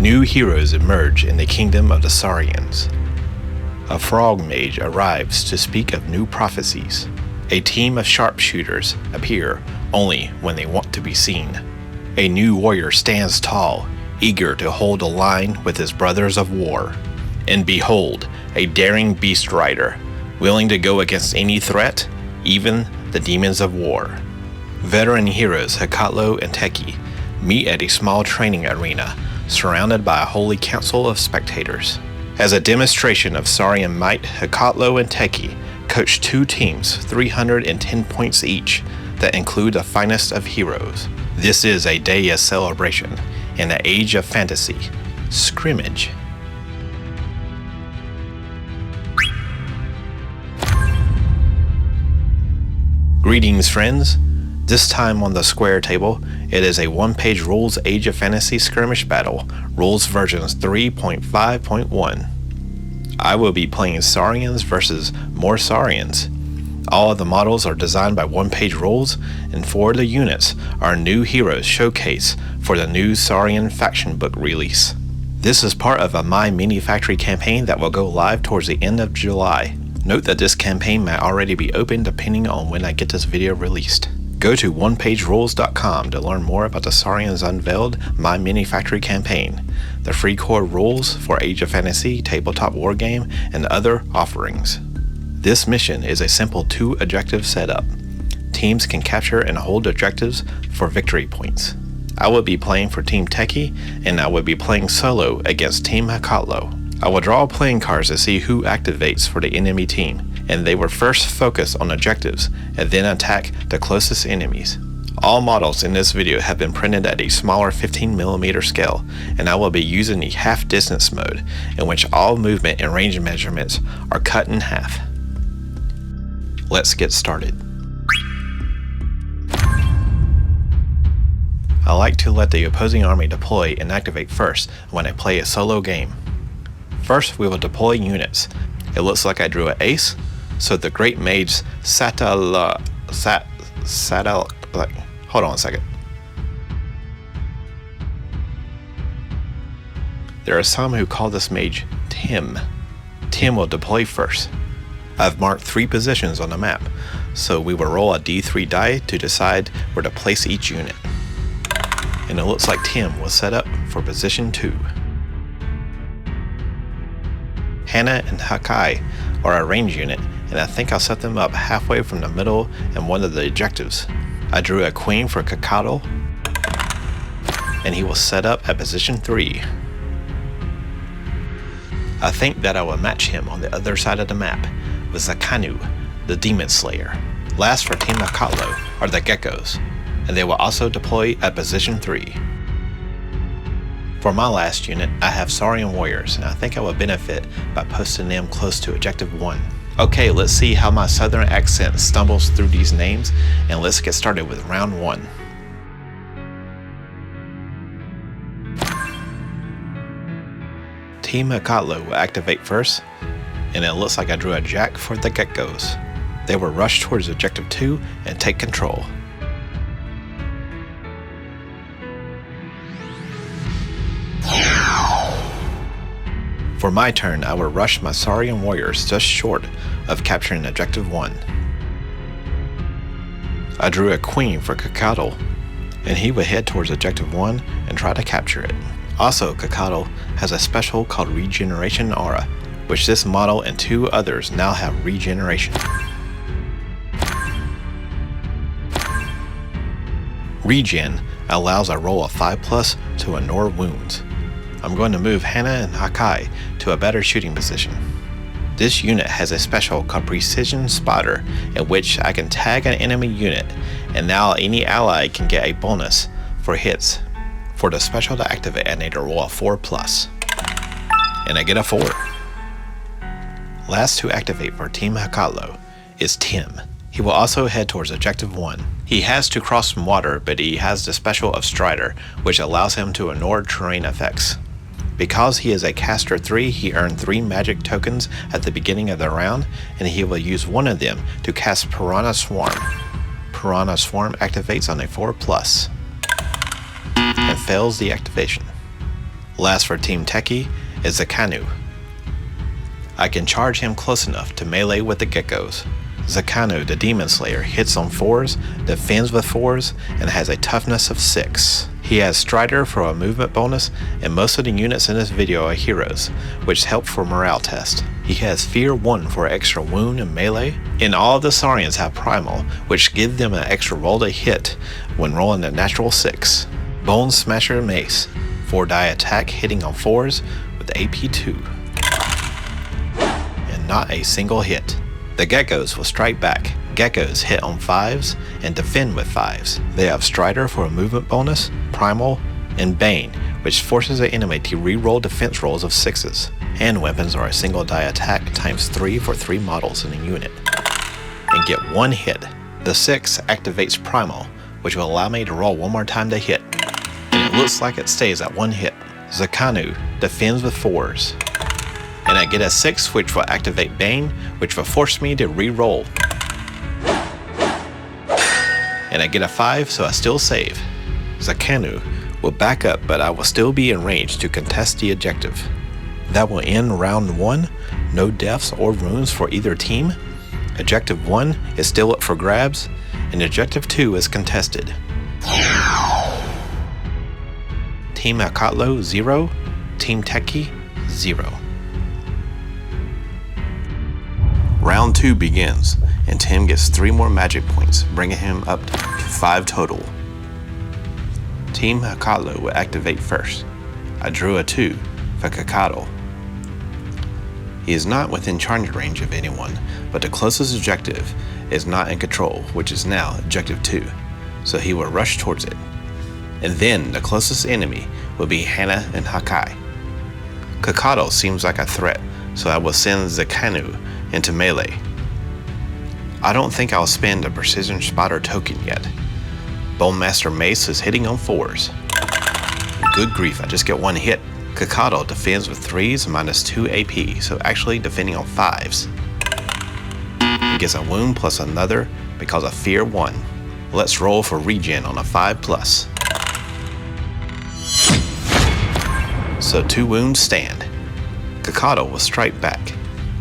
New heroes emerge in the kingdom of the Saurians. A frog mage arrives to speak of new prophecies. A team of sharpshooters appear only when they want to be seen. A new warrior stands tall, eager to hold a line with his brothers of war. And behold, a daring beast rider, willing to go against any threat, even the demons of war. Veteran heroes Hekatlo and Teki meet at a small training arena, surrounded by a holy council of spectators. As a demonstration of Saurian might, Hekatlo and Teki coach two teams, 310 points each, that include the finest of heroes. This is a day of celebration in the Age of Fantasy Skirmish. Greetings, friends. This time on the square table, it is a one-page rules Age of Fantasy Skirmish battle, rules versions 3.5.1. I will be playing Saurians versus more Saurians. All of the models are designed by one-page rules, and 4 of the units are new heroes showcase for the new Saurian faction book release. This is part of a My Mini Factory campaign that will go live towards the end of July. Note that this campaign may already be open depending on when I get this video released. Go to onepagerules.com to learn more about the Saurians Unveiled My Mini Factory campaign, the free core rules for Age of Fantasy, tabletop wargame, and other offerings. This mission is a simple 2-objective setup. Teams can capture and hold objectives for victory points. I will be playing for Team Teki, and I will be playing solo against Team Hekatlo. I will draw playing cards to see who activates for the enemy team, and they will first focus on objectives and then attack the closest enemies. All models in this video have been printed at a smaller 15mm scale, and I will be using the half distance mode, in which all movement and range measurements are cut in half. Let's get started. I like to let the opposing army deploy and activate first when I play a solo game. First, we will deploy units. It looks like I drew an ace, so the great mage hold on a second. There are some who call this mage Tim. Tim will deploy first. I've marked 3 positions on the map, so we will roll a d3 die to decide where to place each unit. And it looks like Tim was set up for position 2. Hannah and Hakai are a range unit, and I think I'll set them up halfway from the middle and one of the objectives. I drew a queen for Hekatlo, and he will set up at position 3. I think that I will match him on the other side of the map with Zakanu, the Demon Slayer. Last for Team Hekatlo are the Geckos, and they will also deploy at position 3. For my last unit, I have Saurian Warriors, and I think I will benefit by posting them close to Objective 1. Okay, let's see how my southern accent stumbles through these names, and let's get started with round 1. Team Hekatlo will activate first, and it looks like I drew a jack for the Geckos. They will rush towards Objective 2 and take control. For my turn, I will rush my Saurian Warriors just short of capturing Objective 1. I drew a queen for Hekatlo, and he would head towards Objective 1 and try to capture it. Also, Hekatlo has a special called Regeneration Aura, which this model and 2 others now have regeneration. Regen allows a roll of 5+ to ignore wounds. I'm going to move Hannah and Hakai to a better shooting position. This unit has a special called Precision Spotter, in which I can tag an enemy unit, and now any ally can get a bonus for hits. For the special to activate, I need to roll a 4+, and I get a 4. Last to activate for Team Hekatlo is Tim. He will also head towards Objective 1. He has to cross some water, but he has the special of Strider, which allows him to ignore terrain effects. Because he is a caster 3, he earned 3 magic tokens at the beginning of the round, and he will use one of them to cast Piranha Swarm. Piranha Swarm activates on a 4+, and fails the activation. Last for Team Techie is the Zakanu. I can charge him close enough to melee with the geckos. Zakanu, the Demon Slayer, hits on 4s, defends with 4s, and has a toughness of 6. He has Strider for a movement bonus, and most of the units in this video are heroes, which help for morale test. He has Fear 1 for extra wound and melee, and all of the Saurians have Primal, which give them an extra roll to hit when rolling a natural 6. Bone Smasher Mace, 4-die attack hitting on 4s with AP 2. And not a single hit. The geckos will strike back. Geckos hit on 5s and defend with 5s. They have Strider for a movement bonus, Primal, and Bane, which forces the enemy to re-roll defense rolls of 6s. Hand weapons are a single die attack times 3 for 3 models in a unit, and get 1 hit. The 6 activates Primal, which will allow me to roll one more time to hit, and it looks like it stays at 1 hit. Zakanu defends with 4s, and I get a 6 which will activate Bane, which will force me to re-roll. And I get a 5, so I still save. Zakanu will back up, but I will still be in range to contest the objective. That will end round 1, no deaths or wounds for either team. Objective 1 is still up for grabs, and Objective 2 is contested. Team Akatlo 0, Team Techie 0. Round 2 begins, and Tim gets 3 more magic points, bringing him up to 5 total. Team Akatlo will activate first. I drew a 2 for Kakado. He is not within charging range of anyone, but the closest objective is not in control, which is now Objective 2, so he will rush towards it. And then the closest enemy will be Hana and Hakai. Kakado seems like a threat, so I will send Zakanu into melee. I don't think I'll spend a Precision Spotter token yet. Bone Master Mace is hitting on 4s. Good grief, I just get 1 hit. Kakado defends with 3s minus 2 AP, so actually defending on 5s. He gets a wound plus another because of Fear 1. Let's roll for regen on a 5+. So 2 wounds stand. Kakado will strike back.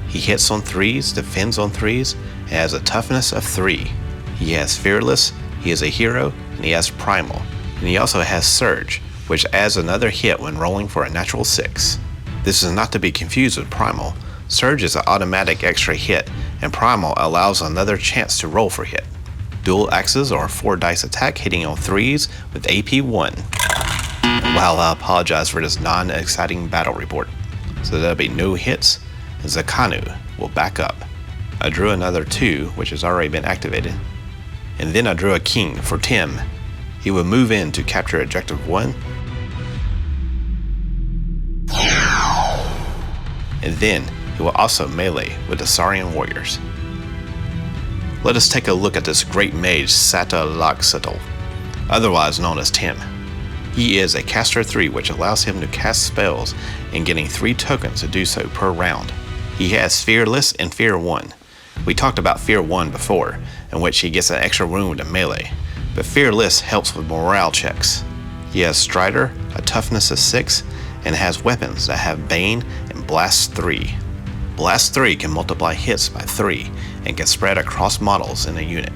He hits on 3s, defends on 3s, and has a toughness of 3. He has Fearless, he is a hero, and he has Primal. And he also has Surge, which adds another hit when rolling for a natural 6. This is not to be confused with Primal. Surge is an automatic extra hit, and Primal allows another chance to roll for hit. Dual axes are a 4-dice attack hitting on 3s with AP 1. And while I apologize for this non-exciting battle report, so there'll be no hits, and Zakanu will back up. I drew another 2, which has already been activated, and then I drew a king for Tim. He will move in to capture Objective 1, and then he will also melee with the Saurian warriors. Let us take a look at this great mage Sata Laxatal, otherwise known as Tim. He is a caster 3, which allows him to cast spells and getting 3 tokens to do so per round. He has Fearless and Fear 1. We talked about Fear 1 before, in which he gets an extra wound in melee, but Fearless helps with morale checks. He has Strider, a toughness of 6, and has weapons that have Bane and Blast 3. Blast 3 can multiply hits by 3 and can spread across models in a unit.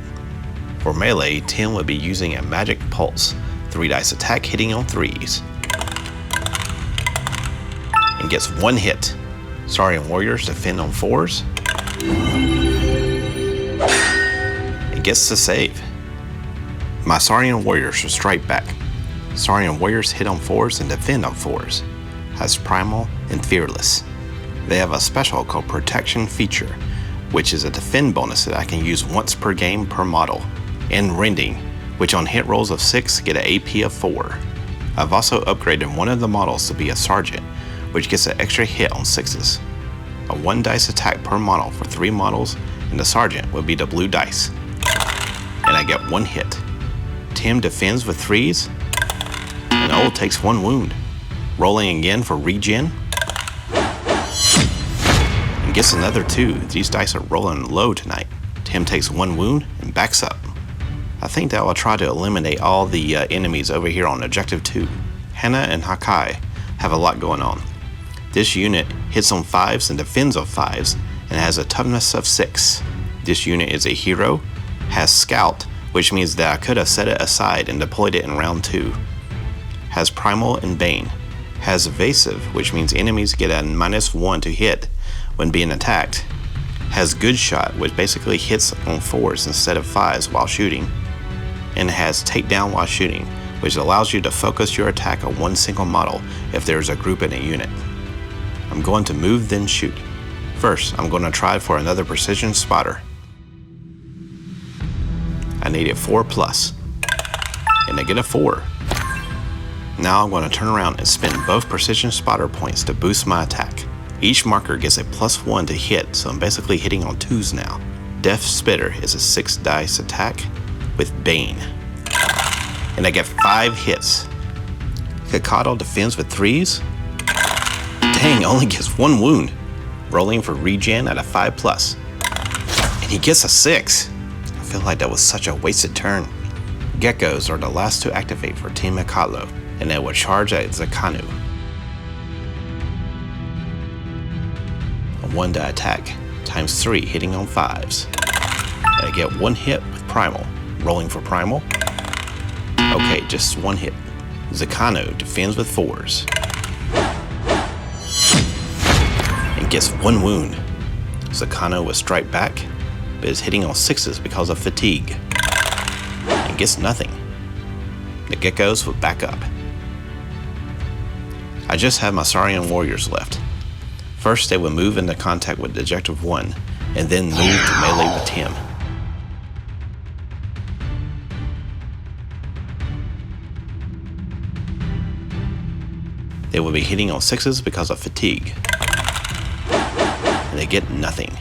For melee, Tim will be using a Magic Pulse, 3-dice attack hitting on 3s, and gets 1 hit. Saurian warriors defend on 4s, and gets to save. My Saurian warriors will strike back. Saurian warriors hit on 4s and defend on 4s, has Primal and Fearless. They have a special called Protection Feature, which is a defend bonus that I can use once per game per model, and Rending, which on hit rolls of 6 get an AP of 4. I've also upgraded one of the models to be a Sergeant, which gets an extra hit on 6s. A 1-dice attack per model for 3 models, and the Sergeant will be the blue dice. And I get 1 hit. Tim defends with 3s, and Old takes 1 wound. Rolling again for regen, and gets another 2. These dice are rolling low tonight. Tim takes 1 wound and backs up. I think that will try to eliminate all the enemies over here on Objective 2. Hana and Hakai have a lot going on. This unit hits on 5s and defends on 5s and has a toughness of 6. This unit is a hero, has Scout, which means that I could have set it aside and deployed it in round 2. Has Primal and Bane. Has Evasive, which means enemies get a -1 to hit when being attacked. Has Good Shot, which basically hits on 4s instead of 5s while shooting. And has Takedown while shooting, which allows you to focus your attack on one single model if there is a group in a unit. I'm going to move then shoot. First, I'm going to try for another precision spotter. I need a 4+, and I get a 4. Now I'm going to turn around and spend both precision spotter points to boost my attack. Each marker gets a +1 to hit, so I'm basically hitting on 2s now. Death Spitter is a 6 dice attack with Bane, and I get 5 hits. Kakado defends with 3s. Dang, only gets 1 wound. Rolling for regen at a 5+, and he gets a 6. I feel like that was such a wasted turn. Geckos are the last to activate for Team Mikado, and they will charge at Zakanu. A 1 die attack, times 3 hitting on 5s. And I get 1 hit with Primal. Rolling for Primal. Okay, just 1 hit. Zakanu defends with 4s. And gets 1 wound. Zakanu will strike back, but is hitting on 6s because of fatigue. And gets nothing. The Geckos will back up. I just have my Saurian warriors left. First, they will move into contact with Objective 1, and then move to melee with him. They will be hitting on 6s because of fatigue, and they get nothing.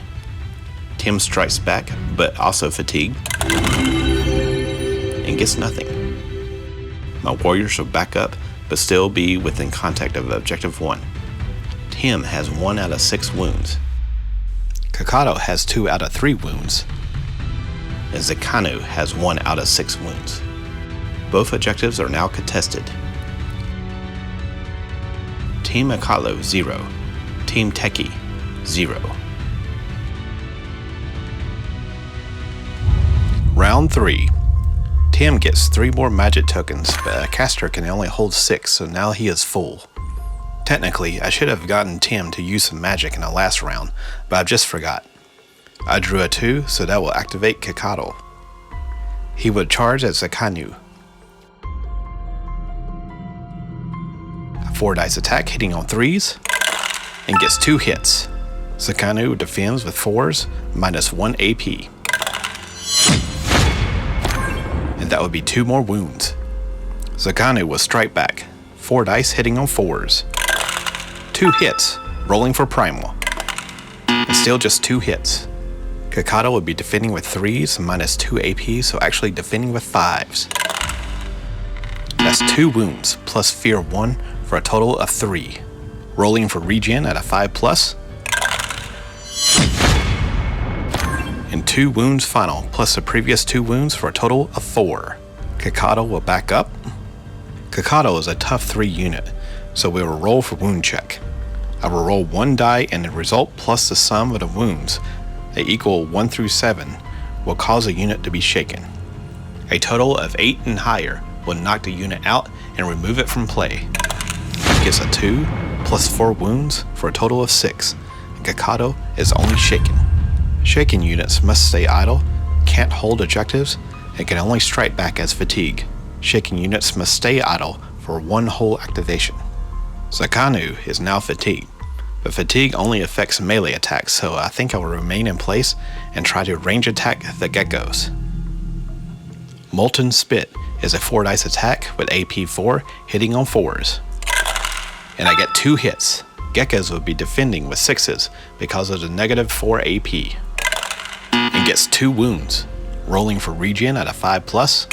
Tim strikes back, but also fatigue, and gets nothing. My warriors will back up, but still be within contact of Objective 1. Tim has 1 out of 6 wounds. Kakado has 2 out of 3 wounds. And Zakanu has 1 out of 6 wounds. Both objectives are now contested. Team Mikado 0. Team Teki 0. Round 3. Tim gets 3 more magic tokens, but a caster can only hold 6, so now he is full. Technically, I should have gotten Tim to use some magic in the last round, but I just forgot. I drew a 2, so that will activate Kakado. He would charge at Zakanu. A 4 dice attack hitting on 3s, and gets 2 hits. Zakanu defends with 4s, -1 AP. And that would be 2 more wounds. Zakanu will strike back, 4 dice hitting on 4s. 2 hits, rolling for Primal. And still just 2 hits. Kakado would be defending with 3s, -2 AP, so actually defending with 5s. That's 2 wounds, plus Fear 1, for a total of 3. Rolling for regen at a 5+. And 2 wounds final, plus the previous 2 wounds for a total of 4. Kakado will back up. Kakado is a tough 3 unit, so we will roll for wound check. I will roll 1 die, and the result plus the sum of the wounds, they equal 1 through 7, will cause a unit to be shaken. A total of 8 and higher will knock the unit out and remove it from play. It gets a 2 plus 4 wounds for a total of 6, and Kakado is only shaken. Shaken units must stay idle, can't hold objectives, and can only strike back as fatigue. Shaken units must stay idle for 1 whole activation. Zakanu is now fatigued, but fatigue only affects melee attacks, so I think I will remain in place and try to range attack the Geckos. Molten Spit is a 4 dice attack with AP 4 hitting on 4s. And I get 2 hits. Geckos will be defending with 6s because of the -4 AP. And gets 2 wounds, rolling for regen at a 5+.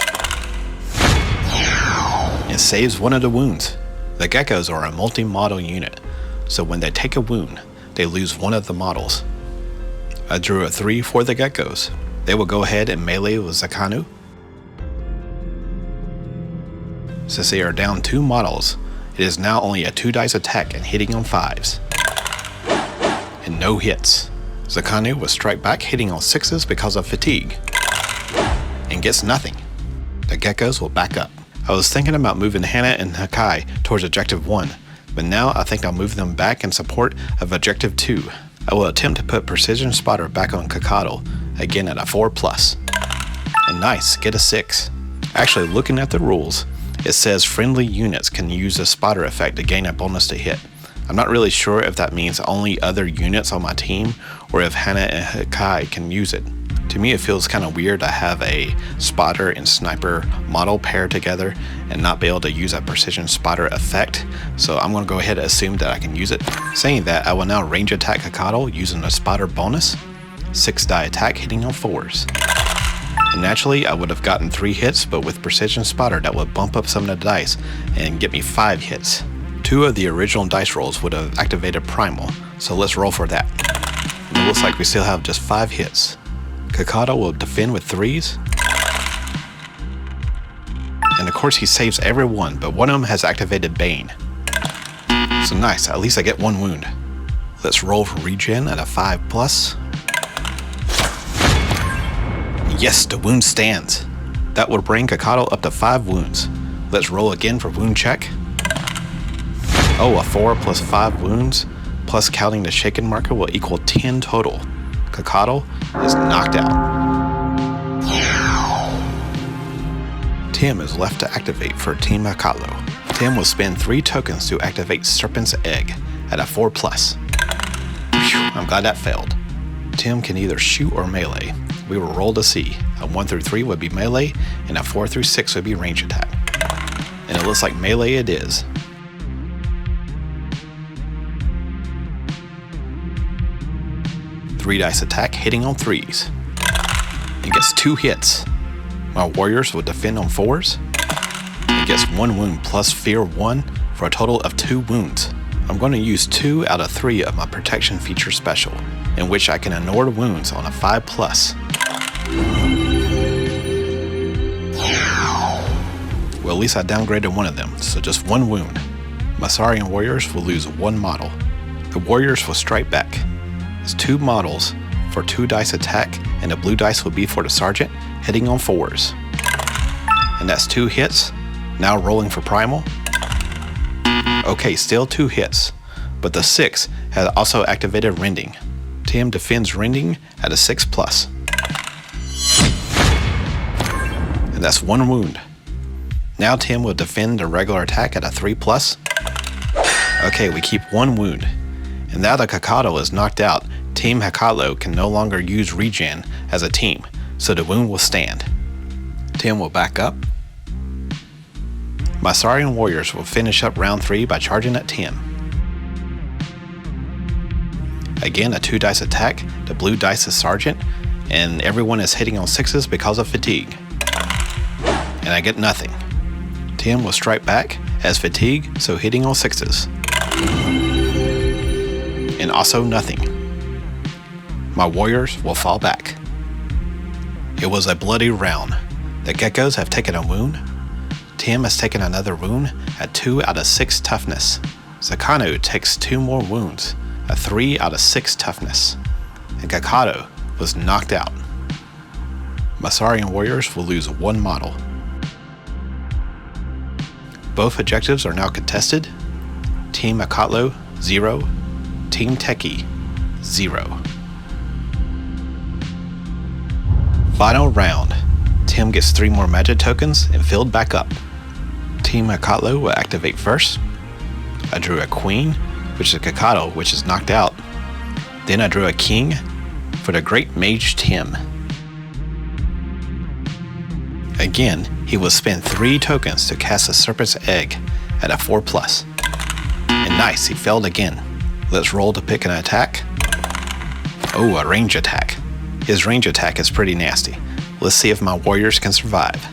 And saves 1 of the wounds. The Geckos are a multi-model unit, so when they take a wound, they lose 1 of the models. I drew a 3 for the Geckos. They will go ahead and melee with Zakanu. Since they are down 2 models, It is now only a 2 dice attack and hitting on 5s. And no hits. Zakanu will strike back hitting on 6s because of fatigue. And gets nothing. The geckos will back up. I was thinking about moving Hana and Hakai towards Objective 1, but now I think I'll move them back in support of Objective 2. I will attempt to put Precision Spotter back on Kakado, again at a 4+. And nice, get a 6. Actually, looking at the rules, it says friendly units can use the spotter effect to gain a bonus to hit. I'm not really sure if that means only other units on my team or if Hana and Hakai can use it. To me, it feels kind of weird to have a spotter and sniper model paired together and not be able to use a precision spotter effect, so I'm going to go ahead and assume that I can use it. Saying that, I will now range attack Kakado using a spotter bonus, 6 die attack hitting on 4s. And naturally, I would have gotten 3 hits, but with precision spotter that would bump up some of the dice and get me 5 hits. 2 of the original dice rolls would have activated primal, so let's roll for that. And it looks like we still have just 5 hits. Kakado will defend with 3s. And of course he saves everyone, but one of them has activated Bane. So nice, at least I get 1 wound. Let's roll for regen at a 5+. Yes, the wound stands. That would bring Kakado up to 5 wounds. Let's roll again for wound check. Oh, a 4 plus 5 wounds, plus counting the shaken marker will equal 10 total. Kakado is knocked out. Tim is left to activate for Team Hakalo. Tim will spend 3 tokens to activate Serpent's Egg at a 4+. Whew, I'm glad that failed. Tim can either shoot or melee. We will roll to see. A 1 through 3 would be melee, and a 4 through 6 would be range attack. And it looks like melee it is. Three dice attack hitting on 3s. It gets 2 hits. My warriors will defend on 4s. It gets 1 wound plus fear 1 for a total of 2 wounds. I'm going to use 2 out of 3 of my protection feature special, in which I can ignore wounds on a 5+. Well, at least I downgraded one of them, so just 1 wound. My Saurian warriors will lose 1 model. The warriors will strike back. It's 2 models for 2 dice attack, and the blue dice will be for the sergeant, hitting on 4s. And that's 2 hits. Now rolling for primal. Okay, still 2 hits, but the 6 has also activated rending. Tim defends rending at a 6+. And that's 1 wound. Now Tim will defend the regular attack at a 3+. Okay, we keep 1 wound. And now that Kakado is knocked out, Team Hakalo can no longer use regen as a team, so the wound will stand. Tim will back up. My Saurian warriors will finish up round 3 by charging at Tim. Again, a 2 dice attack, the blue dice is sergeant, and everyone is hitting on 6s because of fatigue. And I get nothing. Tim will strike back as fatigue, so hitting on 6s. And also nothing. My warriors will fall back. It was a bloody round. The geckos have taken a wound. Tim has taken another wound at 2 out of 6 toughness. Zakanu takes 2 more wounds, a 3 out of 6 toughness. And Kakado was knocked out. My Saurian warriors will lose 1 model. Both objectives are now contested. Team Akatlo, 0. Team Teki, 0. Final round. Tim gets 3 more magic tokens and filled back up. Team Akatlo will activate first. I drew a queen, which is Kakado, which is knocked out. Then I drew a king for the great mage Tim. Again, he will spend 3 tokens to cast a Serpent's Egg at a 4+. And nice, he failed again. Let's roll to pick an attack. Oh, a range attack. His range attack is pretty nasty. Let's see if my warriors can survive.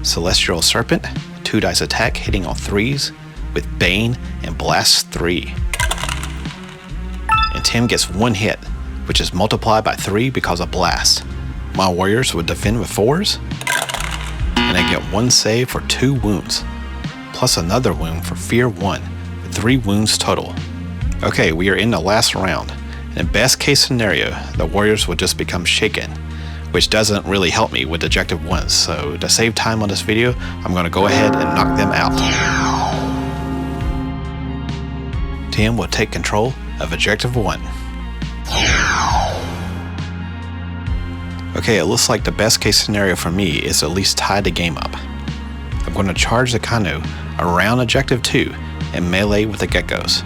Celestial Serpent, 2 dice attack hitting on 3s with Bane and Blast 3. And Tim gets 1 hit, which is multiplied by 3 because of Blast. My warriors would defend with 4s. And I get 1 save for 2 wounds. plus another wound for Fear 1, with 3 wounds total. Okay, we are in the last round. In best case scenario, the warriors will just become shaken, which doesn't really help me with objective 1, so to save time on this video, I'm going to go ahead and knock them out. Tim will take control of objective 1. Okay, it looks like the best case scenario for me is to at least tie the game up. I'm going to charge the Kanu around objective 2 and melee with the geckos.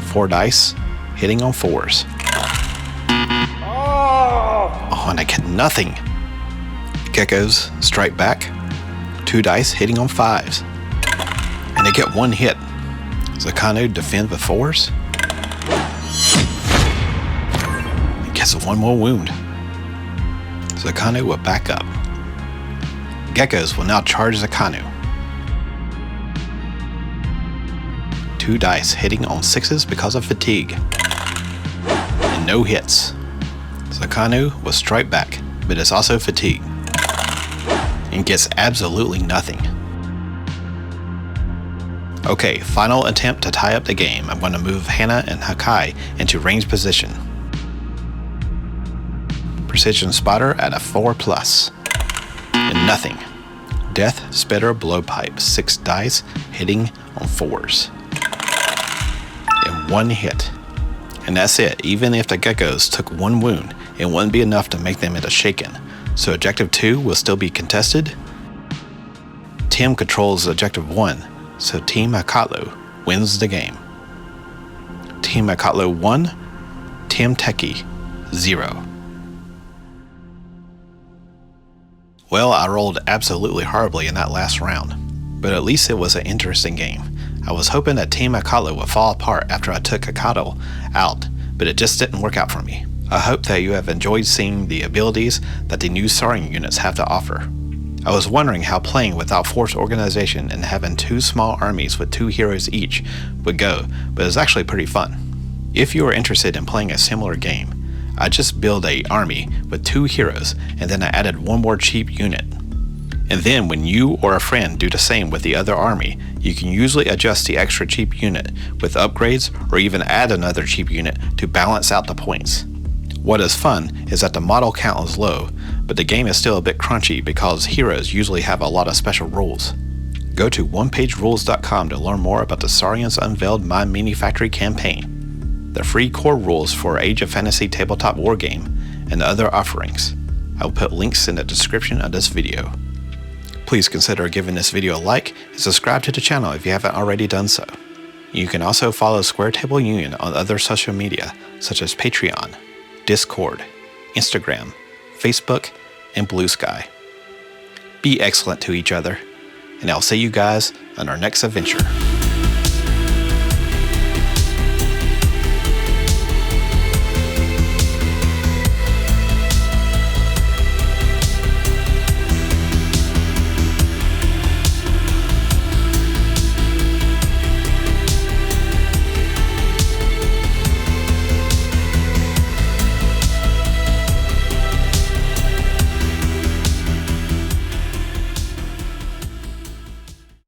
4 dice, hitting on 4s. Oh, and I get nothing. Geckos strike back. 2 dice, hitting on 5s. And they get 1 hit. Zakanu defend with 4s. It gets 1 more wound. Zakanu will back up. Geckos will now charge Zakanu. 2 dice, hitting on 6s because of fatigue. And no hits. Zakanu will strike back, but is also fatigued. And gets absolutely nothing. Okay, final attempt to tie up the game. I'm going to move Hana and Hakai into range position. Precision Spotter at a 4+. And nothing. Death Spitter Blowpipe, 6 dice, hitting on 4s. And 1 hit. And that's it. Even if the geckos took 1 wound, it wouldn't be enough to make them into shaken. So objective 2 will still be contested. Tim controls objective 1, so Team Akatlu wins the game. Team Akatlu 1, Team Teki 0. Well, I rolled absolutely horribly in that last round, but at least it was an interesting game. I was hoping that Team Akatlu would fall apart after I took Akato out, but it just didn't work out for me. I hope that you have enjoyed seeing the abilities that the new Saurian units have to offer. I was wondering how playing without force organization and having 2 small armies with 2 heroes each would go, but it was actually pretty fun. If you are interested in playing a similar game, I just build an army with 2 heroes and then I added 1 more cheap unit. And then when you or a friend do the same with the other army, you can usually adjust the extra cheap unit with upgrades or even add another cheap unit to balance out the points. What is fun is that the model count is low, but the game is still a bit crunchy because heroes usually have a lot of special rules. Go to onepagerules.com to learn more about the Saurians Unveiled My Mini Factory campaign, the free core rules for Age of Fantasy tabletop wargame, and other offerings. I will put links in the description of this video. Please consider giving this video a like and subscribe to the channel if you haven't already done so. You can also follow Square Table Union on other social media such as Patreon, Discord, Instagram, Facebook, and Blue Sky. Be excellent to each other, and I'll see you guys on our next adventure.